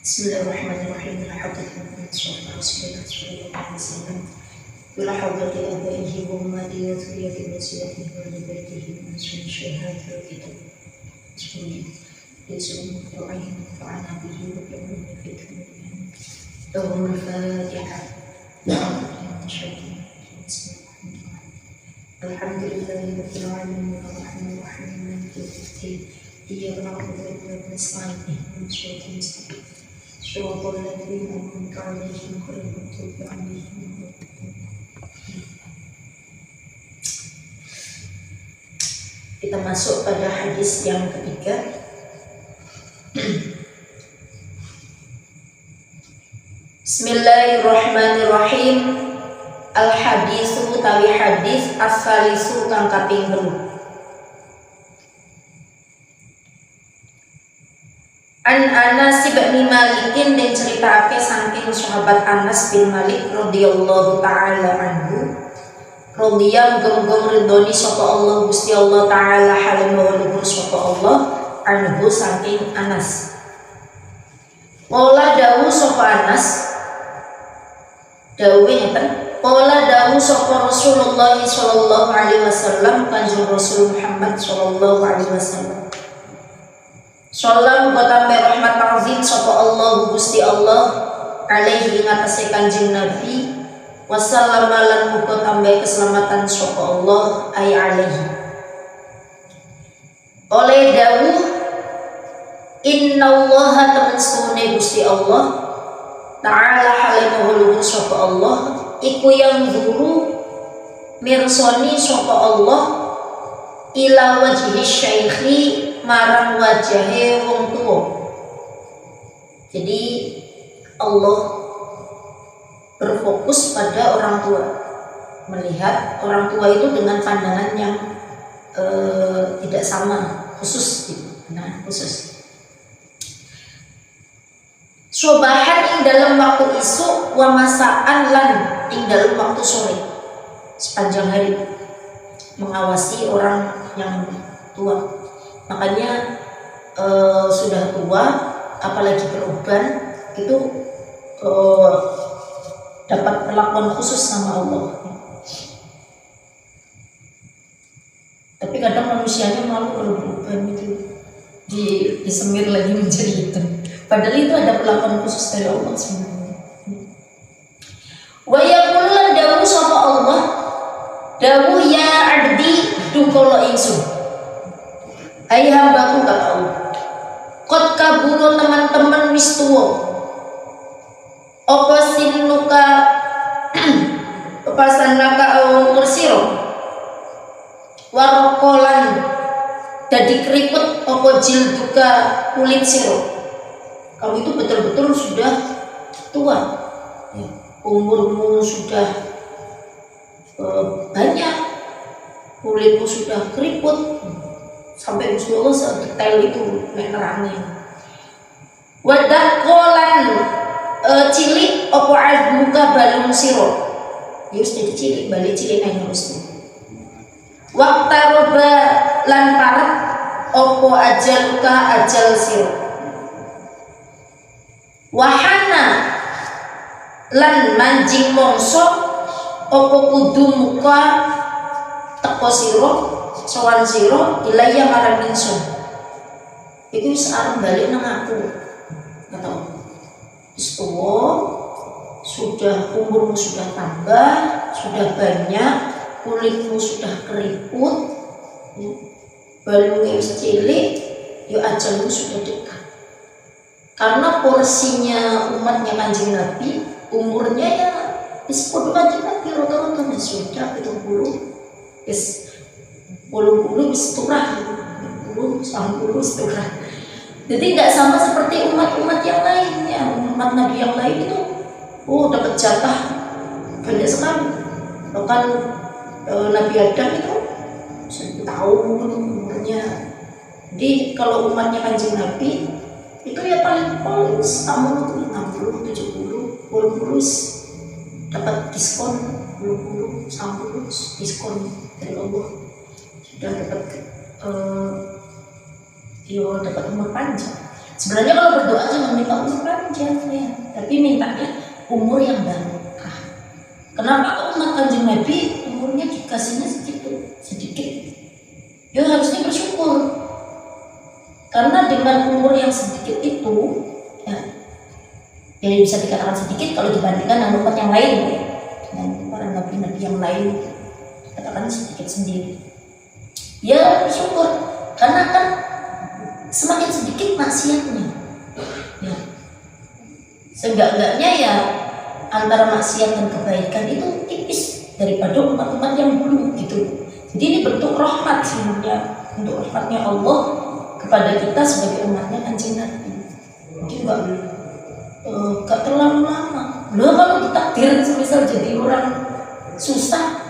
Bismillahirrahmanirrahim. Alhamdulillah sallallahu alaihi wasallam. Bila hadrati abaihi wa ummati wa zuriyati wa siratihi wa baitihi wa sunni syahadati wa kitab sunni yasum tu'ayyin fa'ana bihi wa bi'ummi fitri Dawul Fatiha. Alhamdulillahirabbil alamin arrahmanir rahim maliki yaumiddin iyyaka na'budu wa iyyaka nasta'in ihdinas siratal mustaqim siratal ladzina an'amta 'alaihim ghairil maghdubi 'alaihim waladdallin. Kita masuk pada hadis yang ketiga. Bismillahirrahmanirrahim. Al-hadisu utawi hadis as-salisu kang kaping 3. An Anas bin Malikin dan ceritake saking sahabat Anas bin Malik radhiyallahu taala anhu. Radhiya muga-muga ridhoni sapa Allah Gusti Allah taala halim wa luhur sapa Allah anhu saking Anas. Qala dawu sapa Anas dawuh ngeten. Qala dawu sapa Rasulullah sallallahu alaihi wasallam kanjeng Rasul Muhammad sallallahu alaihi wasallam. Sallallahu wa rahmat azim sapa Allah Gusti Allah alaihi ngatasi kanjeng Nabi wasallam lan muga tambah keselamatan sapa Allah ay alaihi. Oleh dawuh innallaha tamasune Gusti Allah ta'ala halimuhu sapa Allah iku yang guru mirsoni sapa Allah ila wajhi syaikhi marang wajahe wong tuwa. Jadi Allah berfokus pada orang tua, melihat orang tua itu dengan pandangan yang tidak sama, khusus gitu. Nah, khusus sobahan ing dalam waktu isuk wa masaan lan ing dalam waktu sore sepanjang hari mengawasi orang yang tua. Makanya sudah tua apalagi beruban itu dapat perlakuan khusus sama Allah. Tapi kadang manusianya malu kalau beruban itu disemir lagi menjadi hitam. Padahal itu ada perlakuan khusus dari Allah sebenarnya. Wa yaqulun dawu sapa Allah dawu ya abdi dukolo ingsun. Hai hambaku kata Allah. Qad kaburo teman-teman wis tuwa. Apa sinuka pasanaka umur sira. Warokolan dadi keriput apa jilduka kulit sira. Kamu itu betul-betul sudah tua, ya, umurmu sudah banyak, kulitmu sudah keriput, sampai Gusti Allah sedetail itu menerangnya. Wadah kolan cilik opo azmuka balung siro, ya jadi cilik balik cilik nang harusnya. Waktaroba lan parat opo ajaluka ajal siro. Wahana lan manjing mongso opo kudu muka teko siro sowan siro ilaya marang ingsun iku wis arep balik nang aku kata wis tuwa sudah umurmu sudah tambah sudah banyak kulitmu sudah keriput balungnya wis cilik yo ajalmu sudah dekat. Karena porsinya umatnya kanjeng Nabi umurnya ya wis padha kanjeng Nabi rata-rata sudah 70 wis 80 wis turah 70 sampai wis turah. Jadi tidak sama seperti umat-umat yang lainnya. Umat Nabi yang lain itu dapat jatah banyak sekali. Bahkan Nabi Adam itu 1 tahun umurnya. Jadi kalau umatnya kanjeng Nabi itu ya paling setahun itu 60, 70, 80 dapat diskon 20 sampai diskon dari Allah sudah dapat dapat umur panjang. Sebenarnya kalau berdoa jangan minta umur panjang, tapi mintanya umur yang barokah. Kenapa umat Kanjeng Nabi umurnya dikasihnya sedikit? Ya harusnya bersyukur. Karena dengan umur yang sedikit itu, ya bisa dikatakan sedikit kalau dibandingkan dengan umat yang lain, ya. Dengan para nabi-nabi yang lain, katakan sedikit sendiri. Ya bersyukur, karena kan semakin sedikit maksiatnya. Ya. Seenggak-enggaknya ya antara maksiat dan kebaikan itu tipis daripada umat-umat yang dulu gitu. Jadi ini bentuk rahmat sebenarnya, untuk rahmatnya Allah kepada kita sebagai umatnya Kanjeng Nabi. Jadi gak terlalu lama. Loh kalau ditakdir semisal jadi orang susah,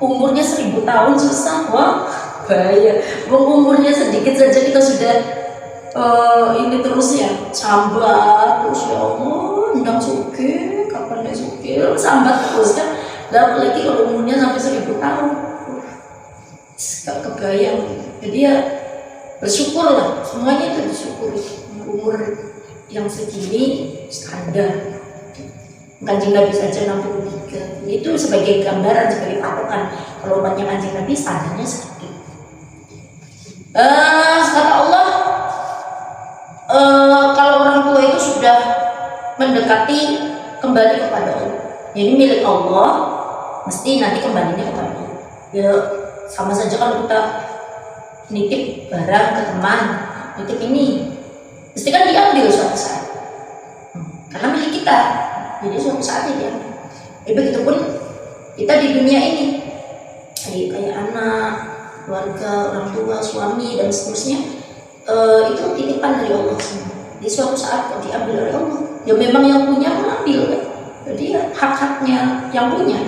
umurnya 1000 tahun susah, wah bahaya. Umurnya sedikit saja kita sudah ini terus ya sambat terus, ya Allah ndang suge kapan dia suge sambat terus kan. Dan apalagi kalau umurnya sampai 1000 tahun, gak kebayang. Jadi ya bersyukur lah, semuanya itu disyukuri. Umur yang segini standar. Kanjeng Nabi saja 63. Itu sebagai gambaran, sebagai patokan. Kalau umatnya Kanjeng Nabi standarnya sedikit. Kata Allah, kalau orang tua itu sudah mendekati kembali kepada Allah, jadi milik Allah, mesti nanti kembalinya kepada Allah. Ya sama saja kalau kita nitip barang ke teman, nitip ini, mesti kan diambil suatu saat, karena milik kita. Jadi suatu saat dia diambil. Begitupun kita di dunia ini, kayak anak, keluarga, orang tua, suami dan seterusnya, itu titipan dari Allah semua. Di suatu saat diambil oleh Allah, ya memang yang punya mengambil kan? Jadi ya hak-haknya yang punya.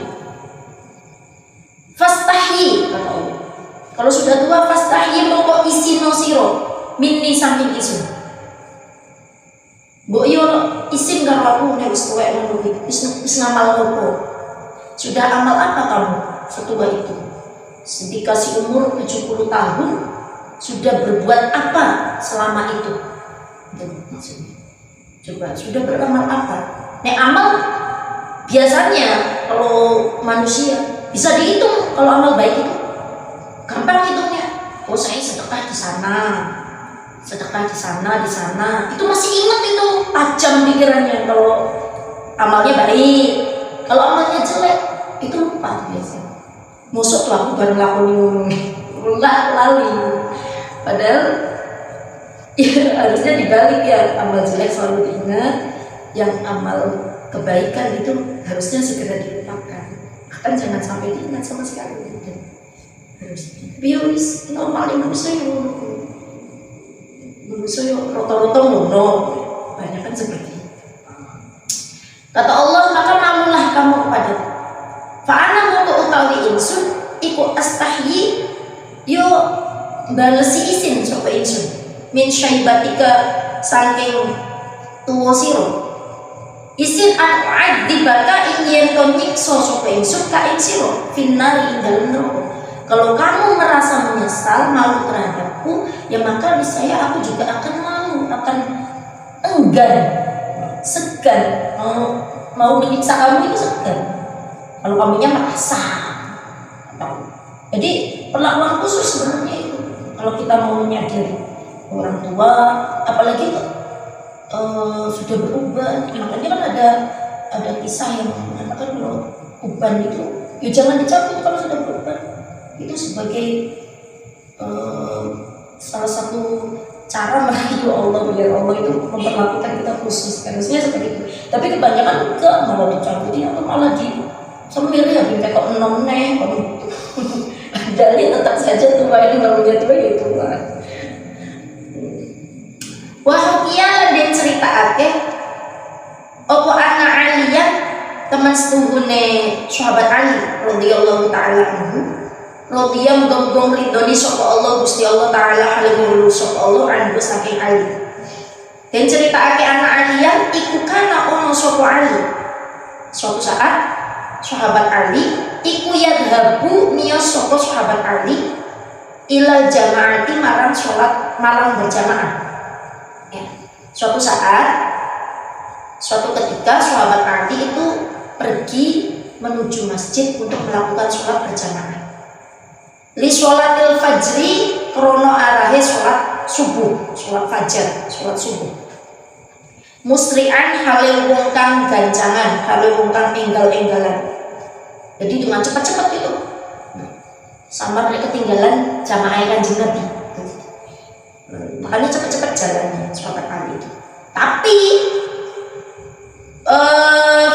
Fastahi, kata Allah. Kalau sudah tua, fastahi mongko isino siro minni samping isun. Mbok yo isin karo aku nek wis tuwek ngono iki. Wis ngamal opo? Sudah amal apa kamu setua itu? Dikasih umur 70 tahun, sudah berbuat apa selama itu? Coba, sudah beramal apa? Nek amal biasanya kalau manusia bisa dihitung. Kalau amal baik itu gampang hitungnya. Oh saya sedekah di sana, sedekah di sana, di sana. Itu masih ingat, itu tajam pikirannya. Kalau amalnya baik, kalau amalnya jelek itu lupa biasanya. Musuh tuh aku baru ngelakuin lali. Padahal ya harusnya dibalik ya, amal jelek selalu diingat, yang amal kebaikan itu harusnya segera dilupakan. Bahkan jangan sampai diingat sama sekali. Bius normal manusia rata-rata mono, banyak kan seperti itu. Kata Allah, maka mamulah kamu kepada fa'ana mongko utawi insun iku astahyi yo balesi isin sapa insun min syaibatika saking tuwa sira isin adibaka ing yen to nyiksa sapa insun ka ing sira finnar ing dalem neraka. Kalau kamu merasa menyesal, malu terhadapku, ya maka niscaya aku juga akan malu, akan enggan, segan, mau menyiksa kamu itu segan. Kalau kamunya merasa. Jadi perlakuan khusus sebenarnya itu. Kalau kita mau menyadari orang tua, apalagi sudah berubah, makanya kan ada kisah yang mengatakan kalau uban itu, ya jangan dicabut kalau sudah berubah. Itu sebagai salah satu cara merayu Allah, biar Allah itu memperlakukan kita khusus. Harusnya seperti itu. Tapi kebanyakan enggak, malah dicabutin atau malah di semir ya, bintek kok enom neh, dari tetap saja tua ini namanya tua ya tua. Wahukia dan cerita ake, opo anak Aliyah teman setuhune sahabat Ali radhiyallahu taala anhu. Radhiyam gong ridoni sapa Allah Gusti Allah taala halimul sapa Allah anhu saking Ali. Dan ceritake anak Aliyah iku kana ono sapa Ali. Suatu saat sahabat Ali iku yadhabu miyos sapa sahabat Ali ilal jamaati marang salat marang berjamaah. Ya. Suatu saat Suatu ketika sahabat Ali itu pergi menuju masjid untuk melakukan sholat berjamaah. Li sholatil fajri krono arahe sholat subuh, sholat fajar, sholat subuh. Musri'an halil wong kang gancangan, halil wong kang enggal-enggalan. Jadi dengan cepat-cepat itu. Samar ketinggalan jamaah Kanjeng Nabi. Makanya cepat-cepat jalannya sahabat Ali itu. Tapi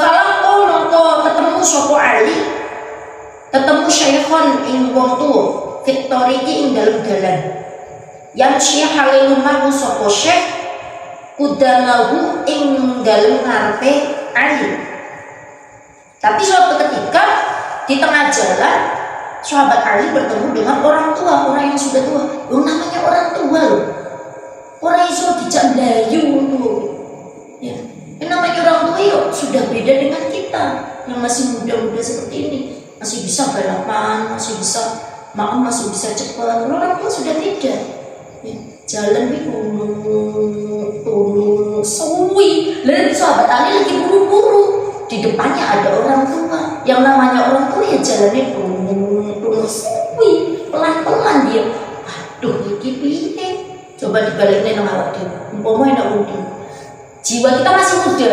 falangko mongko ketemu sapa Ali, ketemu Syekhon ing wong tuwa, Victoriki ing dalem dalan. Yang syekh halilumah sapa syekh udamahu ing dalem ngarepe Ali. Tapi suatu ketika di tengah jalan sahabat Ali bertemu dengan orang tua, orang yang sudah tua. Namanya orang tua loh. Orang iso dijak ndayu loh. Ya. Yang namanya orang tua yuk sudah beda dengan kita yang masih muda-muda seperti ini, masih bisa balapan, masih bisa makan, masih bisa cepat. Orang tua sudah beda. Ya. Jalan di gunung, suwi. Lalu sahabat Ali lagi buru-buru. Di depannya ada orang tua. Yang namanya orang tua ya jalannya gunung, suwi, pelan-pelan dia. Aduh, iki piye? Coba dibaliknya nang awak dhewe. Umpama enak muda. Jiwa kita masih muda,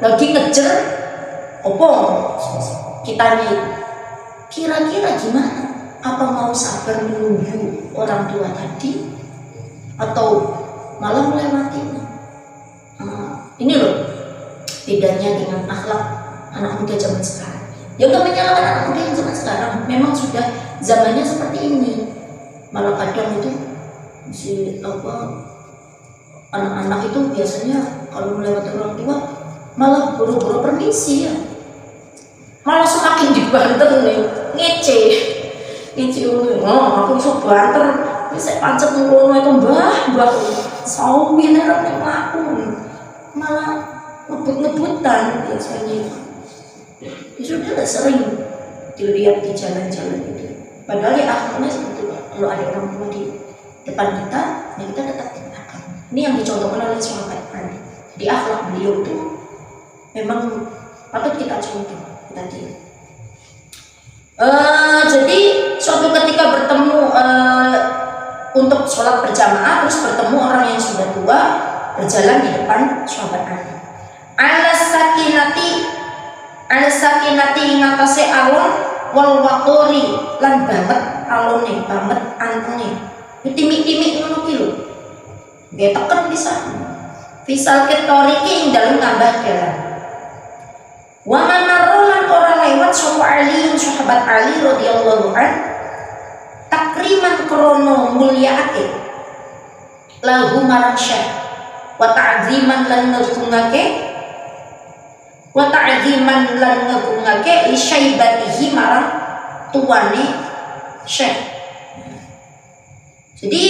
lagi ngejar opo kitanya itu. Kira-kira gimana? Apa mau sabar menunggu orang tua tadi atau malah melewatinya? Ini loh bedanya dengan akhlak anak muda zaman sekarang. Ya gak menyalahkan anak muda yang zaman sekarang, memang sudah zamannya seperti ini. Malah kadang itu si anak-anak itu biasanya kalau melewati orang tua malah buru-buru permisi ya, malah semakin dibanter nih, ngece aku bisa banter bisa pancet ngono itu mbah sawi nerep ning aku malah ngebut-ngebutan biasanya. Sudah sering dilihat di jalan-jalan itu, padahal ya akhirnya seperti itu. Kalau ada orang tua di depan kita, ya kita tetap di belakang. Ini yang dicontohkan oleh sahabat Ali. Jadi akhlak beliau itu memang patut kita contoh tadi. Jadi suatu ketika bertemu untuk sholat berjamaah, terus bertemu orang yang sudah tua berjalan di depan sahabat Ali. Ala sakinati ingatase alon wal waqori lan banget alone, banget antenge. Timik-timik ngono ki lho. Nggih teken bisa. Fisal ketoriki ing dalem ngambah dalan. Wa manarolan ora lewat sapa Ali, sahabat Ali radhiyallahu an, takriman krono mulyaake lahu marang syekh wa ta'ziman lan ngegungake li syaibatihi marang tuane syekh. Jadi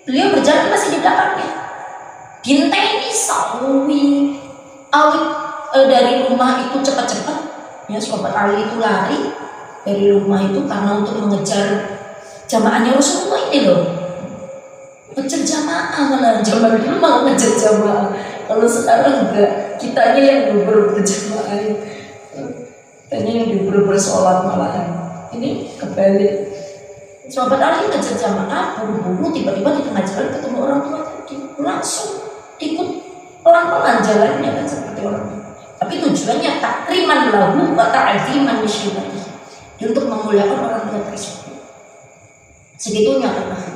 beliau berjalan masih di belakangnya. Ginteni sawi awit dari rumah itu cepat-cepat. Ya, sahabat Ali itu lari dari rumah itu karena untuk mengejar jamaahnya Rasulullah ini loh. Ngejar jamaah, malah zaman dulu mau ngejar jamaah. Kalau sekarang enggak, kitanya yang berjamaah, kitanya yang bersolat malahan. Ini kebalik. Sahabat Ali ngejar jamaah, buru-buru tiba-tiba di tengah jalan ketemu orang tua tadi, langsung ikut pelan-pelan jalannya kan seperti orang tua. Tapi tujuannya takriman lahu wa ta'ziman li syaibatihi, untuk memuliakan orang tua tersebut. Segitunya kan.